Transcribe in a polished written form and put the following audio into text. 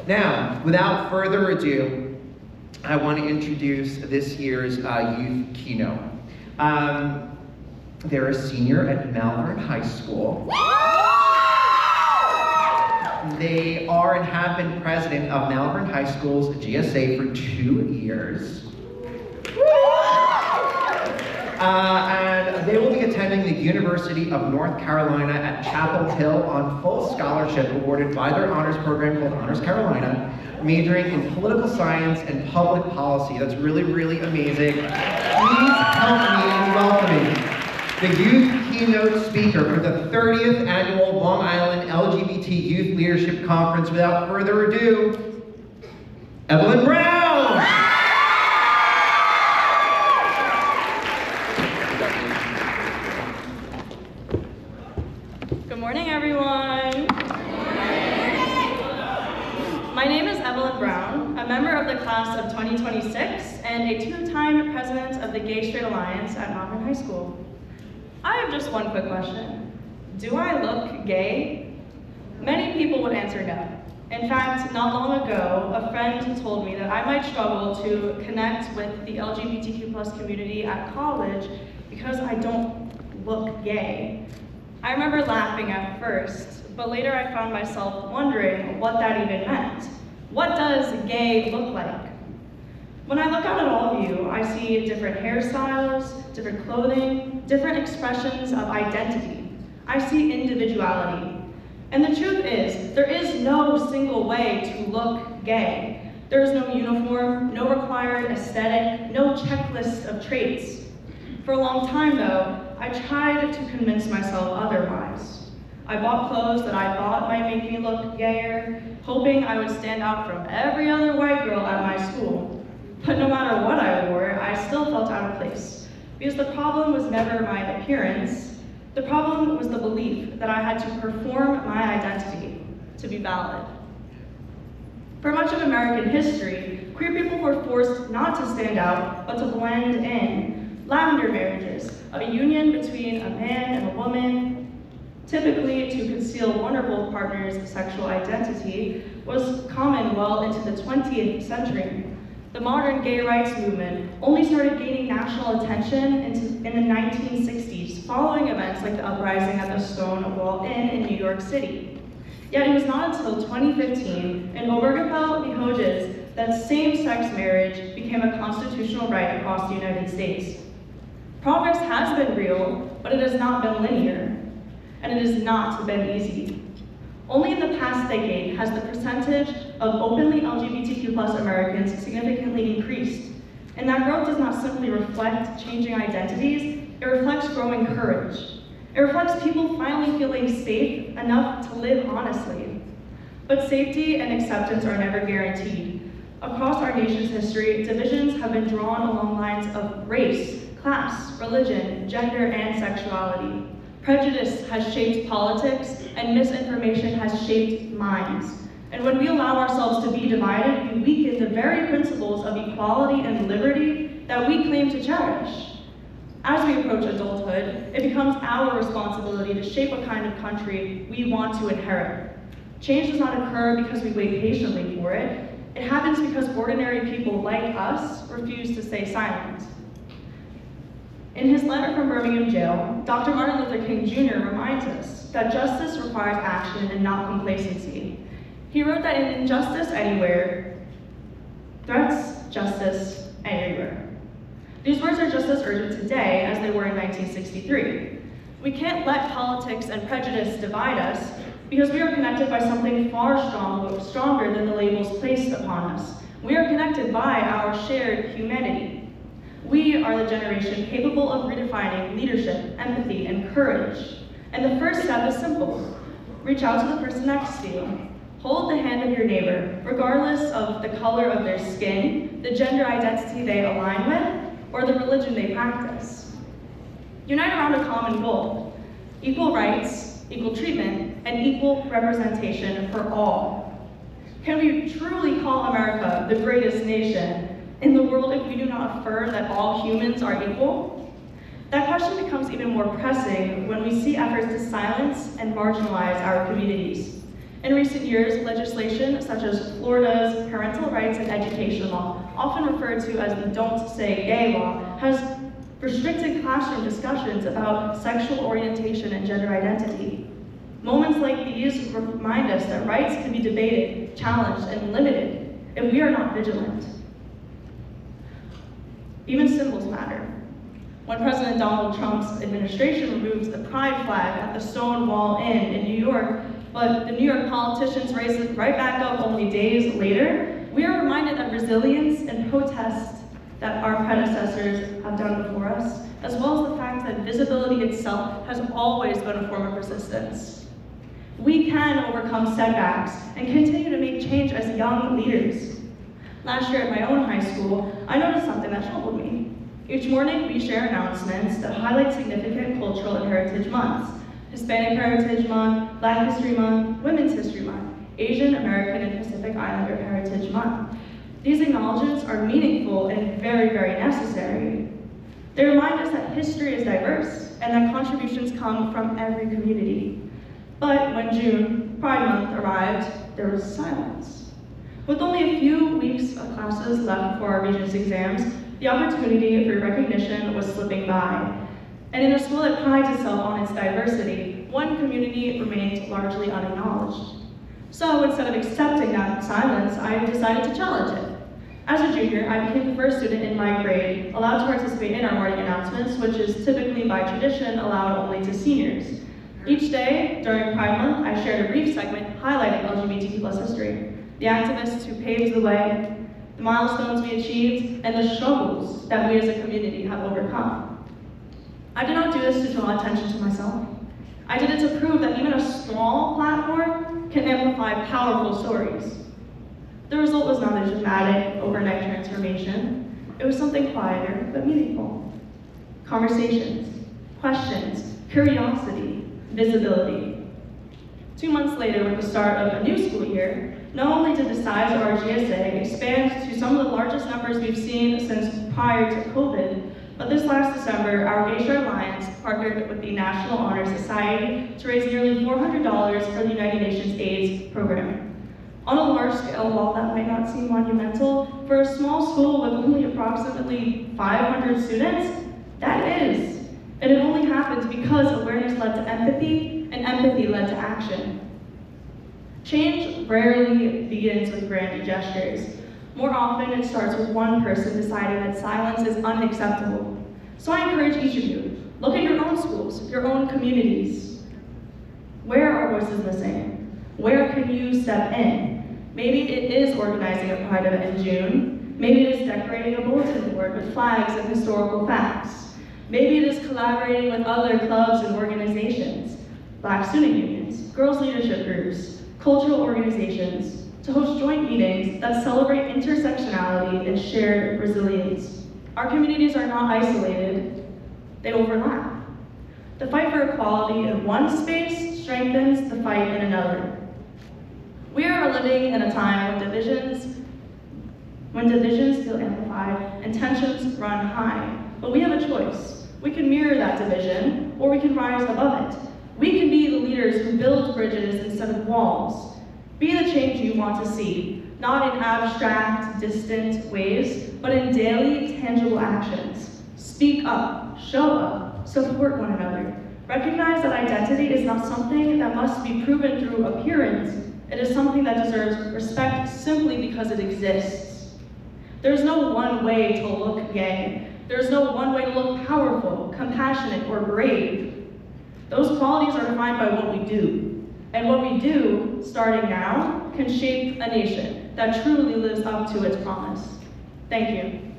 Now, without further ado, I want to introduce this year's youth keynote. They're a senior at Malverne High School. They are and have been president of Malverne High School's GSA for 2 years. And they will be attending the University of North Carolina at Chapel Hill on full scholarship awarded by their honors program called Honors Carolina, majoring in political science and public policy. That's really, really amazing. Please help me in welcoming the youth keynote speaker for the 30th annual Long Island LGBT Youth Leadership Conference. Without further ado, Evelyn Brown! Good morning, everyone. My name is Evelyn Brown, a member of the class of 2026 and a 2-time president of the Gay Straight Alliance at Malverne High School. I have just one quick question. Do I look gay? Many people would answer no. In fact, not long ago, a friend told me that I might struggle to connect with the LGBTQ+ community at college because I don't look gay. I remember laughing at first, but later I found myself wondering what that even meant. What does gay look like? When I look out at all of you, I see different hairstyles, different clothing, different expressions of identity. I see individuality. And the truth is, there is no single way to look gay. There is no uniform, no required aesthetic, no checklist of traits. For a long time, though, I tried to convince myself otherwise. I bought clothes that I thought might make me look gayer, hoping I would stand out from every other white girl at my school. But no matter what I wore, I still felt out of place. Because the problem was never my appearance. The problem was the belief that I had to perform my identity to be valid. For much of American history, queer people were forced not to stand out, but to blend in. Lavender marriages, a union between a man and a woman, typically to conceal one or both partners' sexual identity, was common well into the 20th century. The modern gay rights movement only started gaining national attention in the 1960s, following events like the uprising at the Stonewall Inn in New York City. Yet it was not until 2015, in Obergefell v. Hodges, that same-sex marriage became a constitutional right across the United States. Progress has been real, but it has not been linear, and it has not been easy. Only in the past decade has the percentage of openly LGBTQ+ Americans significantly increased. And that growth does not simply reflect changing identities, it reflects growing courage. It reflects people finally feeling safe enough to live honestly. But safety and acceptance are never guaranteed. Across our nation's history, divisions have been drawn along lines of race, class, religion, gender, and sexuality. Prejudice has shaped politics, and misinformation has shaped minds. And when we allow ourselves to be divided, we weaken the very principles of equality and liberty that we claim to cherish. As we approach adulthood, it becomes our responsibility to shape a kind of country we want to inherit. Change does not occur because we wait patiently for it. It happens because ordinary people like us refuse to stay silent. In his letter from Birmingham jail, Dr. Martin Luther King Jr. reminds us that justice requires action and not complacency. He wrote that in injustice anywhere, threats justice everywhere. These words are just as urgent today as they were in 1963. We can't let politics and prejudice divide us because we are connected by something far stronger than the labels placed upon us. We are connected by our shared humanity. We are the generation capable of redefining leadership, empathy, and courage. And the first step is simple. Reach out to the person next to you. Hold the hand of your neighbor, regardless of the color of their skin, the gender identity they align with, or the religion they practice. Unite around a common goal: equal rights, equal treatment, and equal representation for all. Can we truly call America the greatest nation in the world if we do not affirm that all humans are equal? That question becomes even more pressing when we see efforts to silence and marginalize our communities. In recent years, legislation such as Florida's Parental Rights and Education Law, often referred to as the Don't Say Gay Law, has restricted classroom discussions about sexual orientation and gender identity. Moments like these remind us that rights can be debated, challenged, and limited if we are not vigilant. Even symbols matter. When President Donald Trump's administration removed the pride flag at the Stonewall Inn in New York, but the New York politicians raised it right back up only days later, we are reminded that resilience and protest that our predecessors have done before us, as well as the fact that visibility itself has always been a form of resistance. We can overcome setbacks and continue to make change as young leaders. Last year at my own high school, I noticed something that troubled me. Each morning, we share announcements that highlight significant cultural and heritage months. Hispanic Heritage Month, Black History Month, Women's History Month, Asian American and Pacific Islander Heritage Month. These acknowledgements are meaningful and very, very necessary. They remind us that history is diverse and that contributions come from every community. But when June, Pride Month, arrived, there was silence. With only a few weeks of classes left before our Regents exams, the opportunity for recognition was slipping by. And in a school that prides itself on its diversity, one community remained largely unacknowledged. So instead of accepting that silence, I decided to challenge it. As a junior, I became the first student in my grade allowed to participate in our morning announcements, which is typically by tradition allowed only to seniors. Each day during Pride Month, I shared a brief segment highlighting LGBT+ history, the activists who paved the way, the milestones we achieved, and the struggles that we as a community have overcome. I did not do this to draw attention to myself. I did it to prove that even a small platform can amplify powerful stories. The result was not a dramatic, overnight transformation. It was something quieter, but meaningful. Conversations, questions, curiosity, visibility. 2 months later, with the start of a new school year, not only did the size of our GSA expand to some of the largest numbers we've seen since prior to COVID, but this last December, our Gay Straight Alliance partnered with the National Honor Society to raise nearly $400 for the United Nations AIDS program. On a large scale, while that might not seem monumental, for a small school with only approximately 500 students, that is. And it only happens because awareness led to empathy, and empathy led to action. Change rarely begins with grand gestures. More often, it starts with one person deciding that silence is unacceptable. So I encourage each of you, look at your own schools, your own communities. Where are voices missing? Where can you step in? Maybe it is organizing a Pride event in June. Maybe it is decorating a bulletin board with flags and historical facts. Maybe it is collaborating with other clubs and organizations, Black student unions, girls leadership groups, cultural organizations, to host joint meetings that celebrate intersectionality and shared resilience. Our communities are not isolated, they overlap. The fight for equality in one space strengthens the fight in another. We are living in a time when divisions feel amplified and tensions run high, but we have a choice. We can mirror that division, or we can rise above it. We can be the leaders who build bridges instead of walls. Be the change you want to see, not in abstract, distant ways, but in daily, tangible actions. Speak up, show up, support one another. Recognize that identity is not something that must be proven through appearance. It is something that deserves respect simply because it exists. There's no one way to look gay. There's no one way to look powerful, compassionate, or brave. Those qualities are defined by what we do. And what we do, starting now, can shape a nation that truly lives up to its promise. Thank you.